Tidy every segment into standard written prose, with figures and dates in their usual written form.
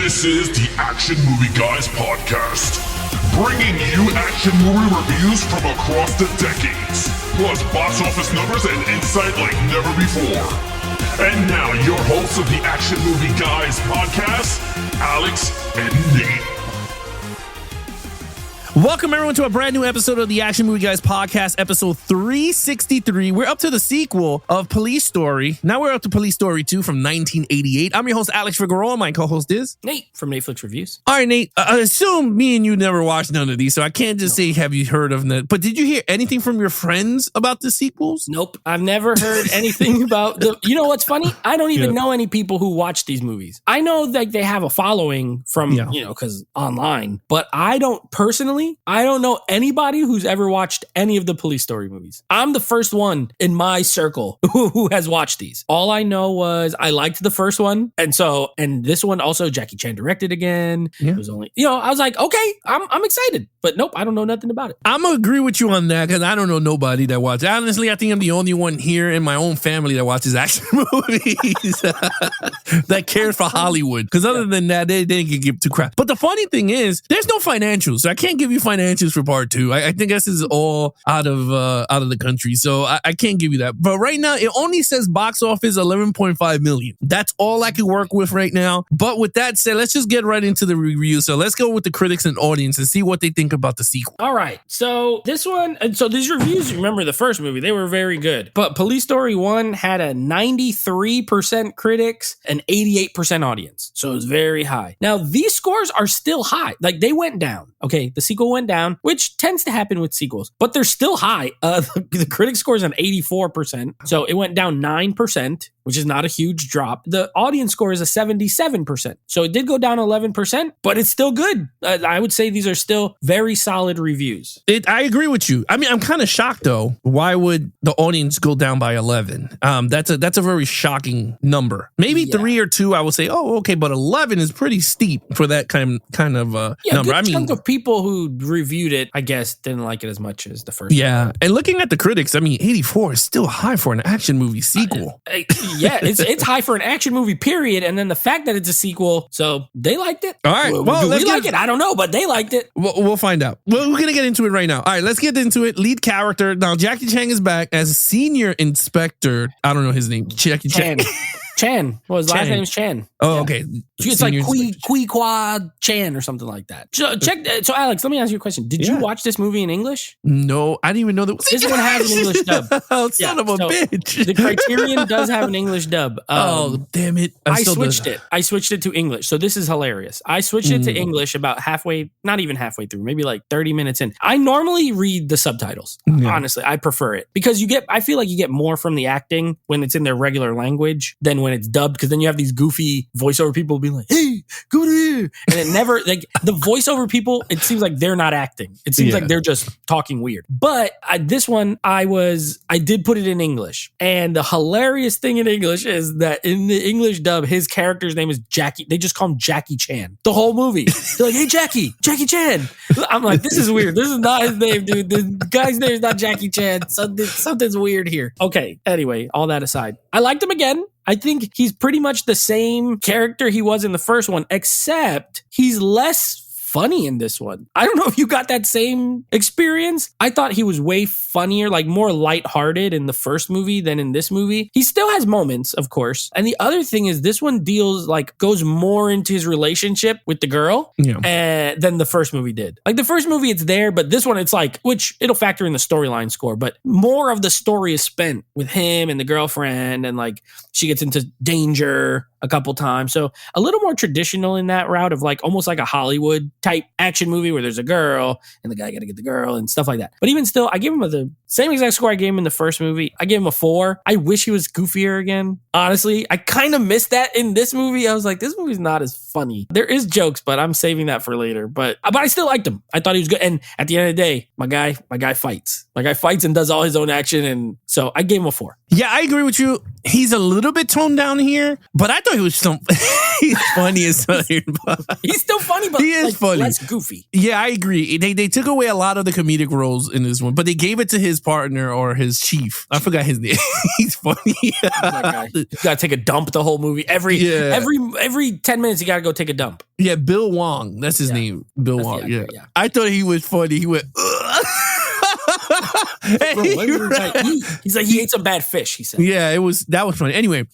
This is the Action Movie Guys podcast, bringing you action movie reviews from across the decades, plus box office numbers and insight like never before. And now, your hosts of the Action Movie Guys podcast, Alex and Nate. Welcome, everyone, to a brand new episode of the Action Movie Guys podcast, episode 363. We're up to the sequel of Police Story. Now we're up to Police Story 2 from 1988. I'm your host, Alex Figueroa. My co-host is Nate from Netflix Reviews. All right, Nate, I assume me and you never watched none of these, so I can't just say, have you heard of them? But did you hear anything from your friends about the sequels? Nope. I've never heard anything about the... You know what's funny? I don't even know any people who watch these movies. I know that they have a following from, because online, but I don't know anybody who's ever watched any of the Police Story movies. I'm the first one in my circle who has watched these. All I know was I liked the first one. And this one also, Jackie Chan directed again. Yeah. It was only, I was like, okay, I'm excited. But nope, I don't know nothing about it. I'm going to agree with you on that because I don't know nobody that watches. Honestly, I think I'm the only one here in my own family that watches action movies that cares for Hollywood. Because other than that, they didn't give two crap. But the funny thing is, there's no financials. So I can't give you financials for part two. I think this is all out of the country. So I can't give you that. But right now, it only says box office 11.5 million. That's all I can work with right now. But with that said, let's just get right into the review. So let's go with the critics and audience and see what they think about the sequel. All right. So this one, and so these reviews, remember the first movie, they were very good. But Police Story 1 had a 93% critics and 88% audience. So it was very high. Now, these scores are still high. Like, they went down. Okay, the sequel went down, which tends to happen with sequels, but they're still high. The critic score is an 84%. So it went down 9%. Which is not a huge drop. The audience score is a 77%. So it did go down 11%, but it's still good. I would say these are still very solid reviews. I agree with you. I mean, I'm kind of shocked though. Why would the audience go down by 11? That's a very shocking number. Maybe 3 or 2, I would say, oh, okay, but 11 is pretty steep for that kind of number. I mean, chunk of people who reviewed it, I guess, didn't like it as much as the first. Yeah, one. And looking at the critics, I mean, 84 is still high for an action movie sequel. Yeah, it's high for an action movie, period. And then the fact that it's a sequel, so they liked it. All right. Well, do we like it? I don't know, but they liked it. We'll find out. We're going to get into it right now. All right, let's get into it. Lead character. Now, Jackie Chan is back as senior inspector. I don't know his name. Jackie Chan. Chan. Well, his last name is Chan. Oh, yeah. okay. It's like Kui Kwa Chan or something like that. So Alex, let me ask you a question. Did you watch this movie in English? No, I didn't even know that was this one has an English dub. Oh, son of a bitch. The Criterion does have an English dub. Oh, damn it. I switched it. I switched it to English. So this is hilarious. I switched it to English about halfway, not even halfway through, maybe like 30 minutes in. I normally read the subtitles. Yeah. Honestly, I prefer it because I feel like you get more from the acting when it's in their regular language than when it's dubbed, because then you have these goofy voiceover people being like, hey, go to here. And it never, like, the voiceover people, it seems like they're not acting. It seems like they're just talking weird. But this one, I did put it in English. And the hilarious thing in English is that in the English dub, his character's name is Jackie. They just call him Jackie Chan. The whole movie. They're like, hey, Jackie Chan. I'm like, this is weird. This is not his name, dude. The guy's name is not Jackie Chan. Something's weird here. Okay. Anyway, all that aside, I liked him again. I think he's pretty much the same character he was in the first one, except he's less funny in this one. I don't know if you got that same experience. I thought he was way funnier, like more lighthearted in the first movie than in this movie. He still has moments, of course. And the other thing is this one goes more into his relationship with the girl than the first movie did. Like the first movie, it's there, but this one, it's like, which it'll factor in the storyline score, but more of the story is spent with him and the girlfriend, and like she gets into danger a couple times. So a little more traditional in that route of like almost like a Hollywood type action movie where there's a girl and the guy got to get the girl and stuff like that. But even still, I give him the same exact score I gave him in the first movie. I gave him a 4. I wish he was goofier again. Honestly, I kind of missed that in this movie. I was like, this movie's not as funny. There is jokes, but I'm saving that for later. But I still liked him. I thought he was good. And at the end of the day, my guy fights. My guy fights and does all his own action. And so I gave him a 4. Yeah, I agree with you. He's a little bit toned down here, but I thought he was he's funny as hell. He's still funny, but he is funny. less goofy. Yeah, I agree. They took away a lot of the comedic roles in this one, but they gave it to his partner or his chief. I forgot his name. He's funny. That guy. You gotta take a dump the whole movie. Every 10 minutes, you gotta go take a dump. Yeah, Bill Wong. That's his name. Bill Wong. Actor, Yeah. I thought he was funny. He went, Bro, he's like, he ate some bad fish, he said. Yeah, that was funny. Anyway,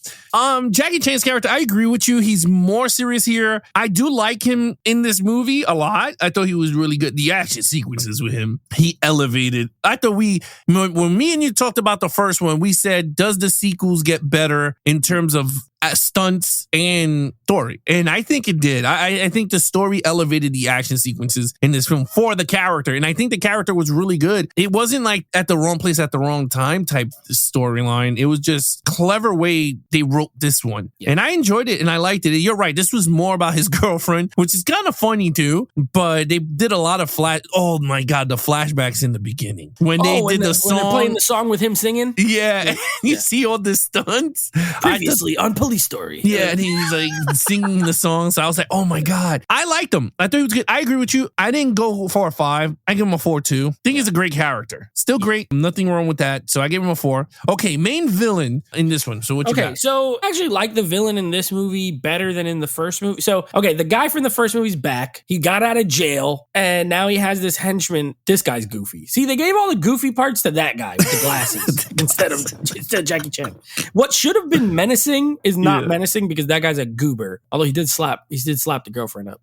Jackie Chan's character, I agree with you. He's more serious here. I do like him in this movie a lot. I thought he was really good. The action sequences with him, he elevated. I thought when me and you talked about the first one, we said, does the sequels get better in terms of stunts and story? And I think it did. I think the story elevated the action sequences in this film for the character. And I think the character was really good. It wasn't like at the wrong place at the wrong time type storyline. It was just clever way they wrote this one. Yeah. And I enjoyed it and I liked it. You're right. This was more about his girlfriend, which is kind of funny too. But they did a lot of oh my God, the flashbacks in the beginning. When they did the song. When they're playing the song with him singing? Yeah. You see all the stunts. Previously on Police Story. Yeah, and he's like singing the song. So I was like, oh my God. I liked him. I thought he was good. I agree with you. I didn't go for a 5. I give him a 4.2. I think he's a great character. Still great. Nothing wrong with that. So I gave him a 4. Okay, main villain in this one. So what you got? Okay, so I actually like the villain in this movie better than in the first movie. So, okay, the guy from the first movie's back. He got out of jail, and now he has this henchman. This guy's goofy. See, they gave all the goofy parts to that guy with the glasses instead of Jackie Chan. What should have been menacing is not menacing because that guy's a goober. Although he did slap the girlfriend up.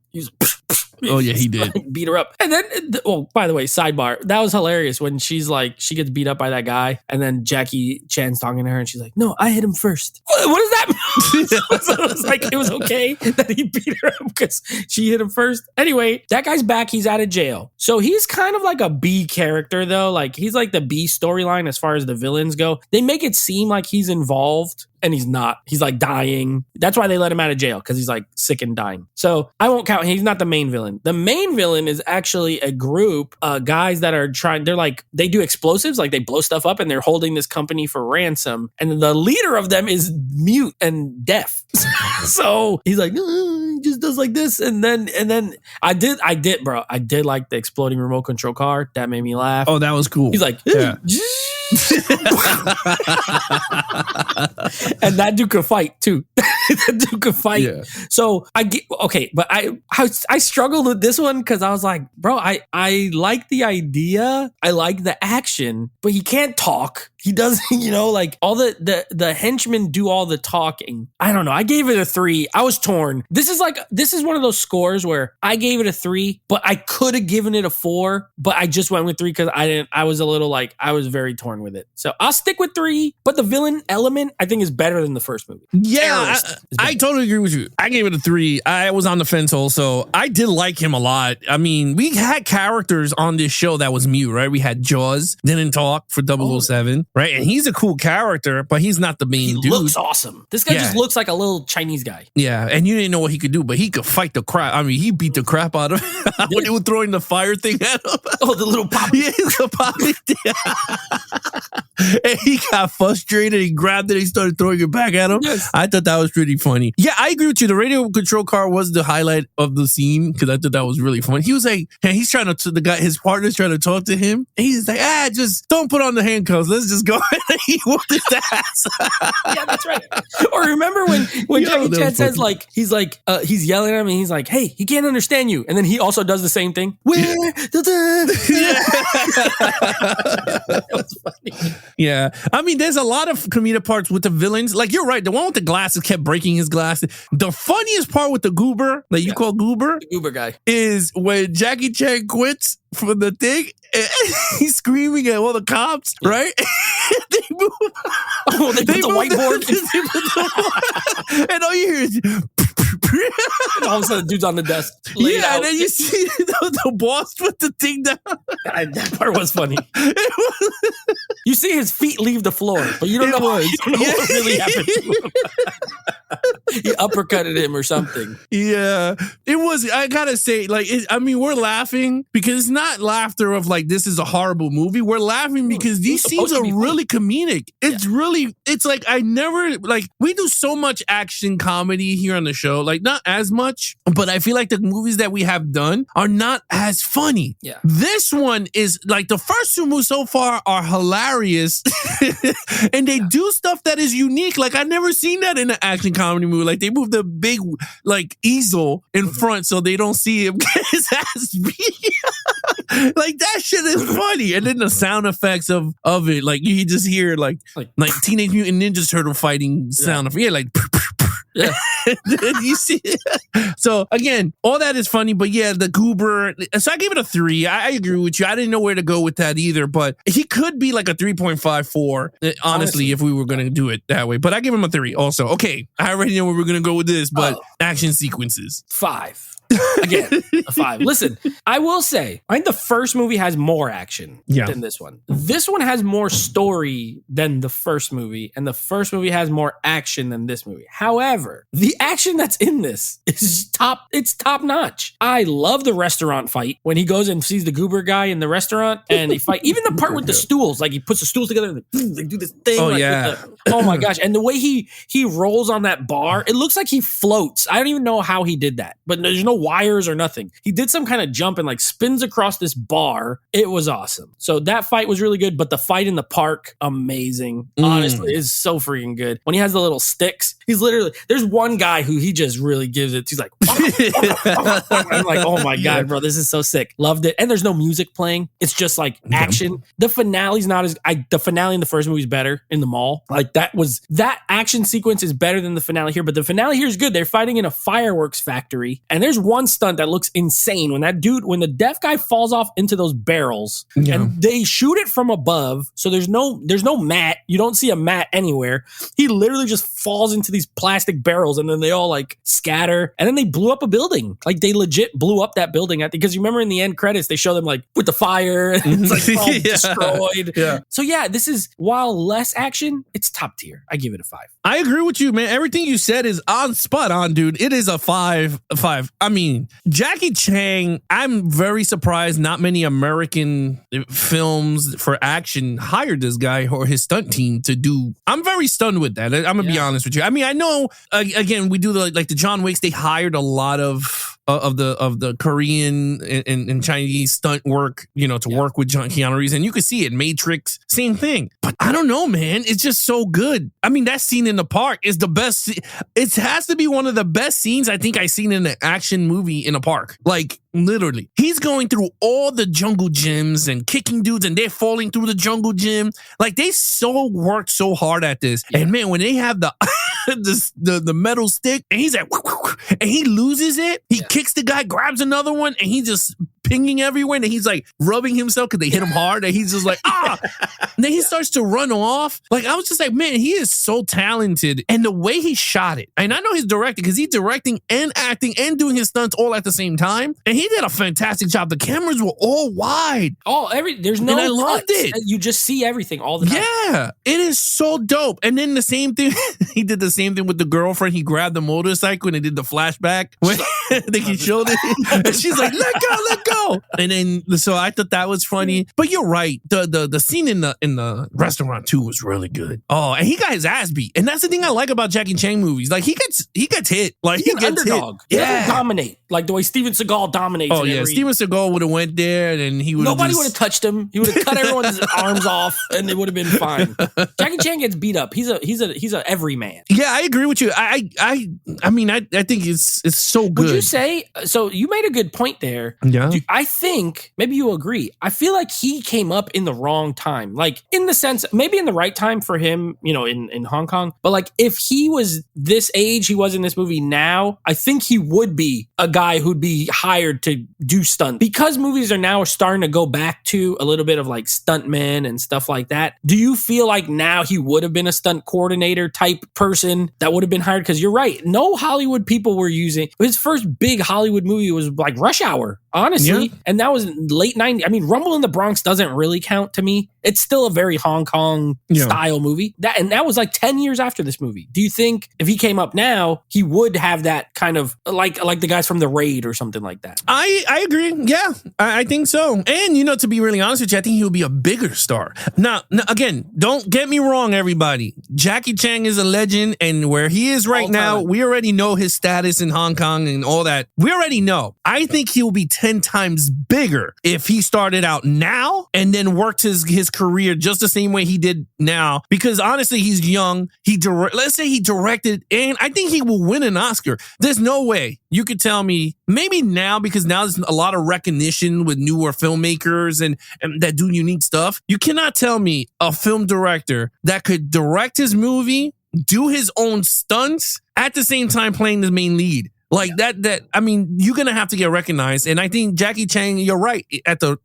Oh yeah, he did. Beat her up. And then, by the way, sidebar, that was hilarious when she gets beat up by that guy, and then Jackie Chan's talking to her, and she's like, "No, I hit him first." What does that mean? So it was like, it was okay that he beat her up because she hit him first. Anyway, that guy's back. He's out of jail. So he's kind of like a B character, though. Like, he's like the B storyline as far as the villains go. They make it seem like he's involved, and he's not. He's like dying. That's why they let him out of jail, because he's like sick and dying. So I won't count. He's not the main villain. The main villain is actually a group of guys that are they do explosives, like they blow stuff up, and they're holding this company for ransom. And the leader of them is mute and deaf. So he's like, he just does like this. And then I did like the exploding remote control car. That made me laugh. Oh, that was cool. He's like, yeah. And that dude could fight too. That dude could fight. Yeah. So I get okay, but I struggled with this one because I was like, bro, I like the idea, I like the action, but he can't talk. He doesn't, like all the henchmen do all the talking. I don't know. I gave it a 3. I was torn. This is one of those scores where I gave it a 3, but I could have given it a 4, but I just went with 3 because I was very torn with it. So I'll stick with 3, but the villain element I think is better than the first movie. Yeah, I totally agree with you. I gave it a 3. I was on the fence also. I did like him a lot. I mean, we had characters on this show that was mute, right? We had Jaws, didn't talk for 007. Right, and he's a cool character, but he's not the main dude. He looks awesome. This guy just looks like a little Chinese guy. Yeah, and you didn't know what he could do, but he could fight the crap. I mean, he beat the crap out of him when they were throwing the fire thing at him. Oh, the little pop. Yeah, the pop. And he got frustrated. He grabbed it. He started throwing it back at him. Yes. I thought that was pretty funny. Yeah, I agree with you. The radio control car was the highlight of the scene because I thought that was really funny. He was like, and he's trying to, his partner's trying to talk to him. And he's like, just don't put on the handcuffs. Let's just go. He whooped his ass. Yeah, that's right. Or remember when Jackie Chan says he's yelling at him and he's like, hey, he can't understand you. And then he also does the same thing. That was funny. Yeah. I mean, there's a lot of comedic parts with the villains. Like, you're right. The one with the glasses kept breaking his glasses. The funniest part with the goober, that you call goober, the goober guy, is when Jackie Chan quits from the thing. He's screaming at all the cops, right? They move. Oh, they put the whiteboard. And all you hear is All of a sudden, dude's on the desk. laid Yeah, out. and then you see the boss put the thing down. That part was funny. You see his feet leave the floor, but you don't know what really happened to him. He uppercutted him or something. Yeah, it was. I gotta say, like, we're laughing because it's not laughter of like this is a horrible movie. We're laughing because these scenes are really comedic. It's really, it's like I never like we do so much action comedy here on the show, like not as much, but I feel like the movies that we have done are not as funny. Yeah, this one is like the first two movies so far are hilarious, and they do stuff that is unique. Like I never seen that in an action comedy movie. Like they move the big like easel in front so they don't see him get his ass beat. Like that shit is funny, and then the sound effects of it, like you just hear like Teenage Mutant Ninja Turtle fighting sound of like. Yeah, you see. So again, all that is funny, but yeah, the goober. So I gave it a 3. I agree with you. I didn't know where to go with that either, but he could be like a 3.54. Honestly, if we were gonna do it that way, but I give him a 3. Also, okay, I already know where we're gonna go with this, but action sequences 5. Again, a 5. Listen, I will say, I think the first movie has more action than this one. This one has more story than the first movie, and the first movie has more action than this movie. However, the action that's in this is top notch. I love the restaurant fight when he goes and sees the goober guy in the restaurant and they fight. Even the part with the stools, like he puts the stools together and they do this thing. Oh my gosh. And the way he rolls on that bar, it looks like he floats. I don't even know how he did that, but there's no wires or nothing. He did some kind of jump and like spins across this bar. It was awesome. So that fight was really good, but the fight in the park, amazing. Honestly, is so freaking good. When he has the little sticks, he's literally, there's one guy who he just really gives it. He's like, I'm like, oh my God, bro, this is so sick. Loved it. And there's no music playing. It's just like action. The finale's not as, the finale in the first movie is better in the mall. Like that action sequence is better than the finale here, but the finale here is good. They're fighting in a fireworks factory, and there's one stunt that looks insane when the deaf guy falls off into those barrels and they shoot it from above. So there's no mat. You don't see a mat anywhere. He literally just falls into these plastic barrels, and then they all like scatter, and then they blew up a building. Like they legit blew up that building because you remember in the end credits, they show them like with the fire and it's like all destroyed. Yeah. So yeah, this is, while less action, it's top tier. I give it a 5. I agree with you, man. Everything you said is spot on, dude. It is a 5. I mean, Jackie Chan, I'm very surprised not many American films for action hired this guy or his stunt team to do. I'm very stunned with that. I'm gonna be honest with you. I mean, I know again, we do the John Wicks, they hired a lot of the Korean and Chinese stunt work, to work with Keanu Reeves, and you can see it. Matrix, same thing. But I don't know, man. It's just so good. I mean, that scene in the park is the best. It has to be one of the best scenes I think I've seen in an action movie in a park. Like, literally. He's going through all the jungle gyms and kicking dudes, and they're falling through the jungle gym. Like, they worked so hard at this. Yeah. And man, when they have the the metal stick, and he's like, and he loses it. He kicks the guy, grabs another one, and he just pinging everywhere, and he's like rubbing himself because they hit him hard, and he's just like, ah. And then he starts to run off. Like, I was just like, man, he is so talented. And the way he shot it, and I know he's directing because he's directing and acting and doing his stunts all at the same time. And he did a fantastic job. The cameras were all wide. There's no, and I loved it. You just see everything all the time. Yeah, it is so dope. And then the same thing, he did the same thing with the girlfriend. He grabbed the motorcycle and he did the flashback. I think he showed it. And she's like, let go. And then, so I thought that was funny. But you're right. The scene in the restaurant too was really good. Oh, and he got his ass beat. And that's the thing I like about Jackie Chan movies. Like, he gets hit. Like, he's he gets underdog. hit. He doesn't dominate like the way Steven Seagal dominates. Oh yeah, Steven Seagal would have went there and he would. Nobody would have touched him. He would have cut everyone's arms off, and it would have been fine. Jackie Chan gets beat up. He's a everyman. Yeah, I agree with you. I mean, I think it's so good. Would you say so? You made a good point there. Yeah. I think maybe you agree. I feel like he came up in the wrong time, like in the sense, maybe in the right time for him, in Hong Kong. But like, if he was this age, he was in this movie now, I think he would be a guy who'd be hired to do stunt, because movies are now starting to go back to a little bit of like stuntmen and stuff like that. Do you feel like now he would have been a stunt coordinator type person that would have been hired? Because you're right. No Hollywood people were using his first big Hollywood movie was like Rush Hour, honestly. Yeah. And that was late 90s. I mean, Rumble in the Bronx doesn't really count to me. It's still a very Hong Kong style movie. That was like 10 years after this movie. Do you think if he came up now, he would have that kind of like the guys from The Raid or something like that? I agree. Yeah, I think so. And, you know, to be really honest with you, I think he'll be a bigger star. Now, again, don't get me wrong, everybody. Jackie Chan is a legend, and where he is right now, we already know his status in Hong Kong and all that. We already know. I think he'll be 10 times bigger if he started out now and then worked his career just the same way he did now. Because honestly, he's young. Let's say he directed, and I think he will win an Oscar. There's no way you could tell me, maybe now, because now there's a lot of recognition with newer filmmakers and that do unique stuff. You cannot tell me a film director that could direct his movie, do his own stunts, at the same time playing the main lead. Like that, I mean, you're going to have to get recognized. And I think Jackie Chan, you're right,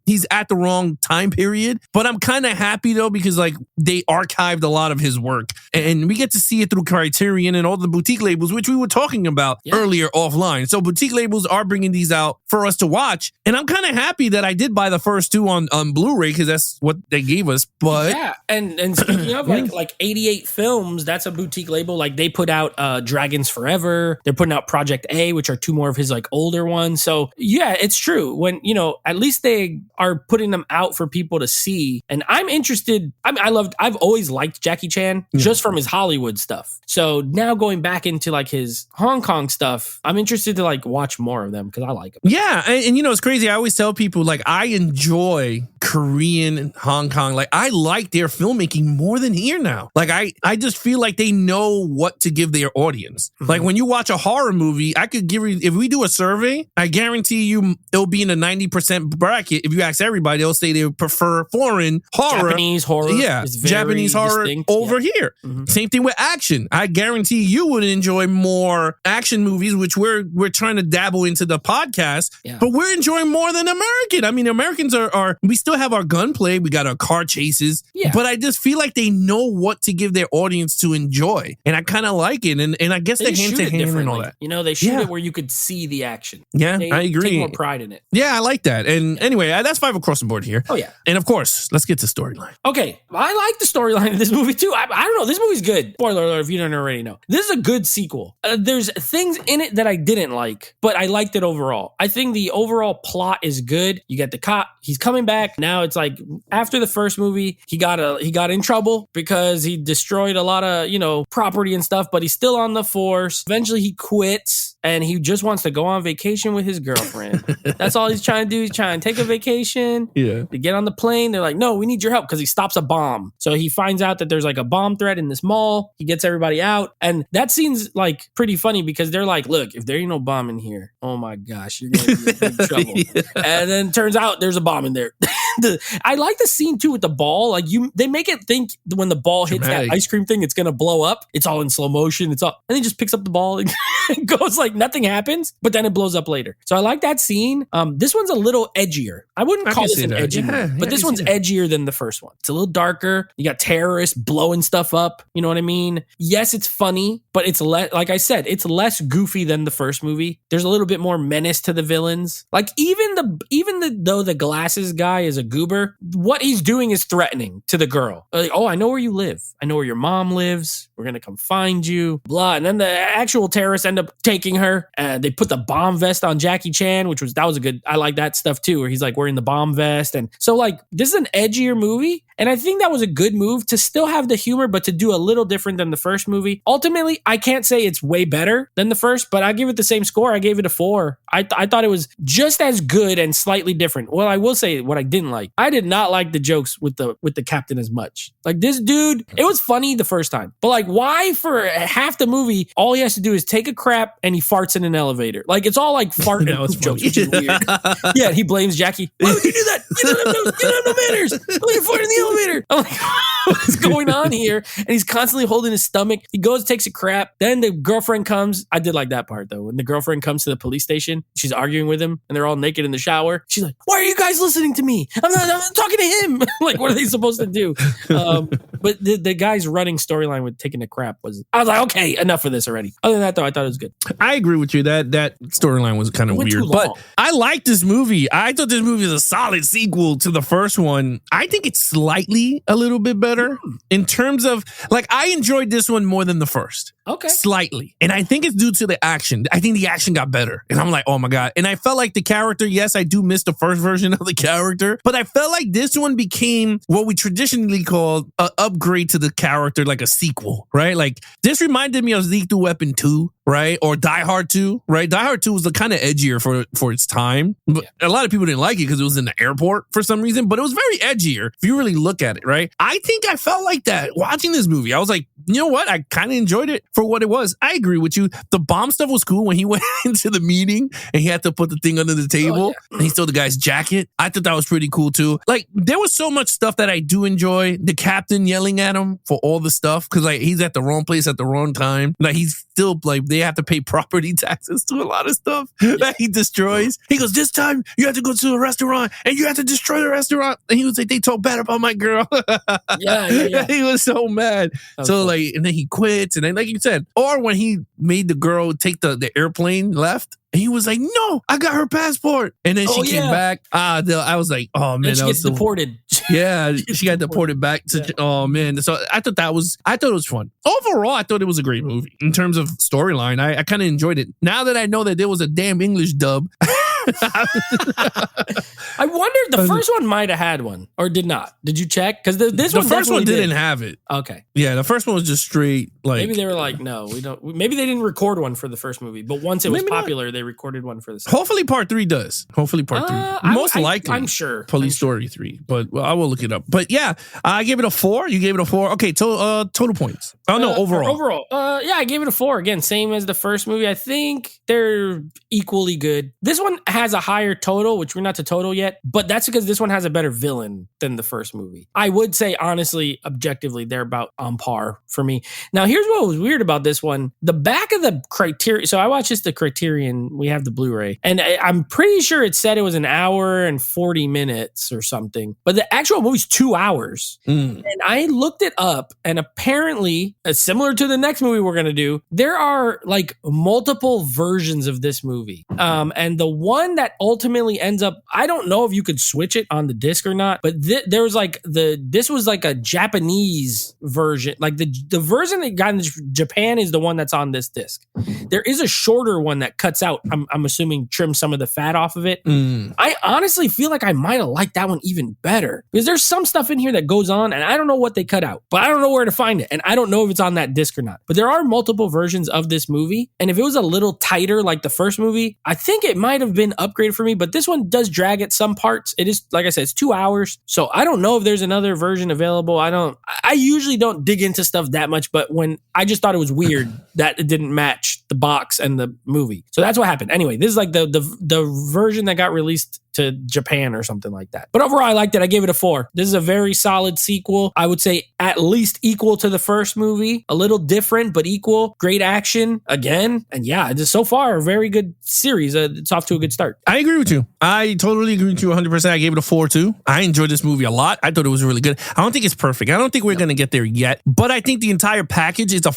he's at the wrong time period. But I'm kind of happy, though, because like they archived a lot of his work. And we get to see it through Criterion and all the boutique labels, which we were talking about earlier offline. So boutique labels are bringing these out for us to watch. And I'm kind of happy that I did buy the first two on Blu-ray, because that's what they gave us. But yeah, and speaking of like 88 Films, that's a boutique label. Like they put out Dragons Forever. They're putting out Project A, which are two more of his like older ones. So yeah, it's true. When, you know, at least they are putting them out for people to see. And I'm interested. I've always liked Jackie Chan just from his Hollywood stuff. So now going back into like his Hong Kong stuff, I'm interested to like watch more of them because I like them. Yeah. And you know, it's crazy. I always tell people like I enjoy Korean and Hong Kong. Like I like their filmmaking more than here now. Like I just feel like they know what to give their audience. Mm-hmm. Like when you watch a horror movie, I could give you, if we do a survey, I guarantee you it'll be in a 90% bracket. If you ask everybody, they'll say they prefer foreign horror. Japanese horror. Yeah. Japanese horror distinct. Over here. Mm-hmm. Same thing with action. I guarantee you would enjoy more action movies, which we're trying to dabble into the podcast, but we're enjoying more than American. I mean, Americans are we still have our gunplay. We got our car chases, but I just feel like they know what to give their audience to enjoy. And I kind of like it. And I guess they hand to hand and all that. You know, they shoot it where you could see the action. Yeah, they I agree. Take more pride in it. Yeah, I like that. And anyway, that's 5 across the board here. Oh, yeah. And of course, let's get to storyline. Okay, I like the storyline of this movie too. I don't know. This movie's good. Spoiler alert if you don't already know. This is a good sequel. There's things in it that I didn't like, but I liked it overall. I think the overall plot is good. You get the cop. He's coming back. Now it's like after the first movie, he got in trouble because he destroyed a lot of, you know, property and stuff, but he's still on the force. Eventually he quits and he just wants to go on vacation with his girlfriend. That's all he's trying to do. He's trying to take a vacation. Yeah. They get on the plane. They're like, no, we need your help because he stops a bomb. So he finds out that there's like a bomb threat in this mall. He gets everybody out. And that scene's like pretty funny because they're like, look, if there ain't no bomb in here, oh my gosh, you're going to be in big trouble. And then turns out there's a bomb in there. I like the scene too with the ball. Like they make it think when the ball hits that ice cream thing, it's going to blow up. It's all in slow motion. And he just picks up the ball and goes like nothing happens, but then it blows up later. So I like that scene. This one's a little edgier. I wouldn't call this an edgy movie, but this one's edgier than the first one. It's a little darker. You got terrorists blowing stuff up. You know what I mean? Yes, it's funny, but it's like I said, it's less goofy than the first movie. There's a little bit more menace to the villains. Like though the glasses guy is a goober, what he's doing is threatening to the girl. Like, oh, I know where you live. I know where your mom lives. We're going to come find you. Blah. And then the actual terrorists end up taking her. They put the bomb vest on Jackie Chan, that was a good, I like that stuff too, where he's like wearing the bomb vest. And so like, this is an edgier movie. And I think that was a good move to still have the humor, but to do a little different than the first movie. Ultimately, I can't say it's way better than the first, but I give it the same score. I gave it a 4. I thought it was just as good and slightly different. Well, I will say what I didn't like. I did not like the jokes with the captain as much. Like this dude, it was funny the first time, but like why for half the movie, all he has to do is take a crap and he farts in an elevator. Like it's all like fart and poop jokes, which is weird. Yeah, he blames Jackie. Why would you do that? You don't have no manners. Why you fart in the elevator? I'm like, what's going on here? And he's constantly holding his stomach. He goes, takes a crap. Then the girlfriend comes. I did like that part though. When the girlfriend comes to the police station, she's arguing with him and they're all naked in the shower. She's like, why are you guys listening to me? I'm not talking to him. Like, what are they supposed to do? But the guy's running storyline with taking a crap I was like, okay, enough of this already. Other than that, though, I thought it was good. I agree with you. That storyline was kind of weird, but I like this movie. I thought this movie is a solid sequel to the first one. I think it's slightly a little bit better in terms of, like, I enjoyed this one more than the first. Okay. Slightly. And I think it's due to the action. I think the action got better. And I'm like, oh my God. And I felt like the character, yes, I do miss the first version of the character, but I felt like this one became what we traditionally call an upgrade to the character, like a sequel, right? Like, this reminded me of Lethal Weapon 2, right? Or Die Hard 2, right? Die Hard 2 was kind of edgier for its time. But a lot of people didn't like it because it was in the airport for some reason, but it was very edgier if you really look at it, right? I think I felt like that watching this movie. I was like, you know what? I kind of enjoyed it for what it was. I agree with you. The bomb stuff was cool when he went into the meeting and he had to put the thing under the table and he stole the guy's jacket. I thought that was pretty cool too. Like, there was so much stuff that I do enjoy. The captain yelling at him for all the stuff because, like, he's at the wrong place at the wrong time. Like, he's still, like, they have to pay property taxes to a lot of stuff that he destroys. He goes, this time you have to go to a restaurant and you have to destroy the restaurant. And he was like, they talk bad about my girl. Yeah. He was so mad. So, like, and then he quits. And then, like you said, or when he made the girl take the airplane left. And he was like, no, I got her passport. And then she came back. I was like, oh, man. And she gets deported. Yeah, she got deported back to, oh, man. So I thought it was fun. Overall, I thought it was a great movie. In terms of storyline, I kind of enjoyed it. Now that I know that there was a damn English dub. I wondered, the first one might have had one or did not. Did you check? Because the first one didn't have it. Okay. Yeah, the first one was just straight, like, maybe they were like, no, we don't. Maybe they didn't record one for the first movie, but once it was popular, they recorded one for the second. Hopefully part 3 does. Hopefully part 3. Most likely. I'm sure. Police Story 3. But I will look it up. But yeah, I gave it a 4. You gave it a 4. Okay, total points. Oh, no, overall. Yeah, I gave it a 4. Again, same as the first movie. I think they're equally good. This one has a higher total, which we're not to total yet, but that's because this one has a better villain than the first movie. I would say, honestly, objectively, they're about on par for me. Now, here's what was weird about this one. The back of the Criterion, so I watched the Criterion, we have the Blu-ray, and I'm pretty sure it said it was an hour and 40 minutes or something, but the actual movie's 2 hours. And I looked it up, and apparently, similar to the next movie we're going to do, there are like multiple versions of this movie. And the one that ultimately ends up, I don't know if you could switch it on the disc or not, but there was like this was like a Japanese version. Like the version that got in Japan is the one that's on this disc. There is a shorter one that cuts out, I'm assuming trims some of the fat off of it. I honestly feel like I might have liked that one even better because there's some stuff in here that goes on and I don't know what they cut out, but I don't know where to find it. And I don't know if it's on that disc or not, but there are multiple versions of this movie. And if it was a little tighter, like the first movie, I think it might have been upgraded for me, but this one does drag at some parts. It is, like I said, it's 2 hours. So I don't know if there's another version available. I usually don't dig into stuff that much, but when I just thought it was weird that it didn't match the box and the movie. So that's what happened. Anyway, this is like the version that got released to Japan or something like that. But overall, I liked it. I gave it a 4. This is a very solid sequel. I would say at least equal to the first movie. A little different, but equal. Great action again. And yeah, just so far, a very good series. It's off to a good start. I agree with you. I totally agree with you 100%. I gave it a 4 too. I enjoyed this movie a lot. I thought it was really good. I don't think it's perfect. I don't think we're going to get there yet, but I think the entire package is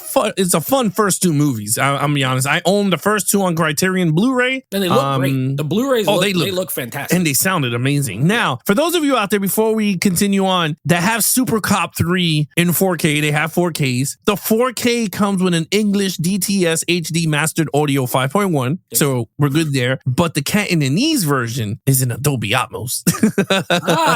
a fun first 2 movies. I'm going to be honest. I own the first 2 on Criterion Blu-ray. And they look great. The Blu-rays they look fantastic. And they sounded amazing. Now, for those of you out there, before we continue on, that have Super Cop 3 in 4K, they have 4Ks. The 4K comes with an English DTS HD Mastered Audio 5.1, so we're good there. But the Cantonese version is in Dolby Atmos.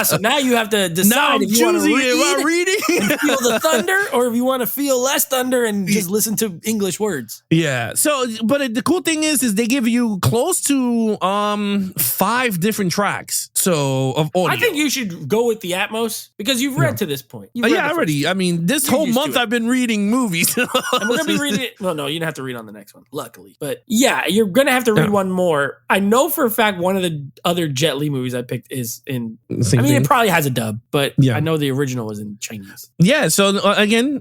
So now you have to decide if you want to read and feel the thunder, or if you want to feel less thunder and just listen to English words. Yeah. So, but the cool thing is they give you close to 5 different tracks. So of audio. I think you should go with the Atmos because you've read to this point. Yeah, already. I mean, this whole month I've been reading movies. And we're going to be reading it. Well, no, you don't have to read on the next one, luckily. But yeah, you're going to have to read one more. I know for a fact one of the other Jet Li movies I picked is in, it probably has a dub, but I know the original was in Chinese. Yeah, so again,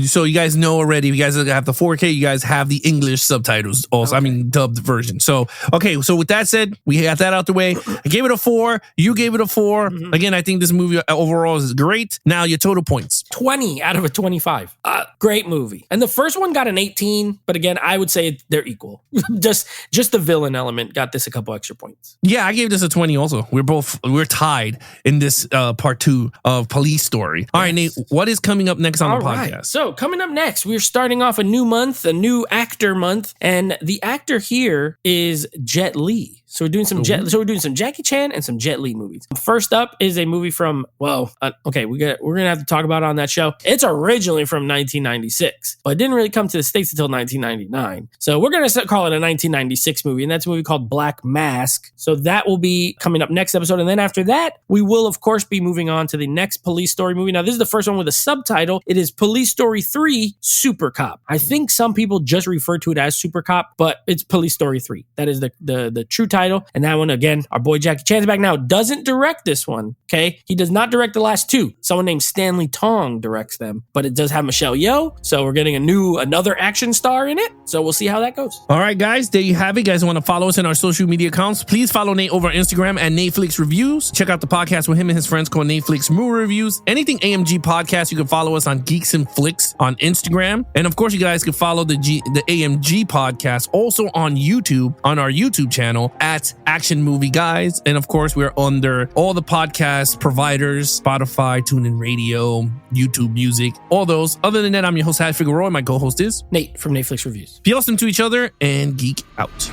so you guys know already, you guys have the 4K, you guys have the English subtitles also, dubbed version. So, okay, so with that said, we got that out the way. I gave it a 4. 4. You gave it a 4. Again, I think this movie overall is great. Now your total points. 20 out of a 25. Great movie. And the first one got an 18, but again, I would say they're equal. just the villain element got this a couple extra points. Yeah, I gave this a 20 also. We're tied in this part 2 of Police Story. All right, Nate, what is coming up next on the podcast? Right. So coming up next, we're starting off a new month, a new actor month, and the actor here is Jet Li. So we're doing some Jackie Chan and some Jet Li movies. First up is a movie from we're gonna have to talk about it on that show. It's originally from 1996, but it didn't really come to the States until 1999. So we're gonna call it a 1996 movie, and that's a movie called Black Mask. So that will be coming up next episode, and then after that, we will of course be moving on to the next Police Story movie. Now this is the first one with a subtitle. It is Police Story 3: Super Cop. I think some people just refer to it as Super Cop, but it's Police Story 3. That is the true title. And that one, again, our boy Jackie Chan's back now, doesn't direct this one, okay? He does not direct the last 2. Someone named Stanley Tong directs them, but it does have Michelle Yeoh, so we're getting another action star in it, so we'll see how that goes. All right, guys, there you have it. Guys want to follow us in our social media accounts, please follow Nate over on Instagram at Netflix Reviews. Check out the podcast with him and his friends called Netflix Movie Reviews. Anything AMG Podcast, you can follow us on Geeks and Flicks on Instagram. And of course, you guys can follow the AMG Podcast also on YouTube, on our YouTube channel at Action Movie Guys. And of course, we're under all the podcast providers, Spotify, TuneIn Radio, YouTube Music, all those. Other than that, I'm your host, Hat Figueroa. My co-host is Nate from Netflix Reviews. Be awesome to each other and geek out.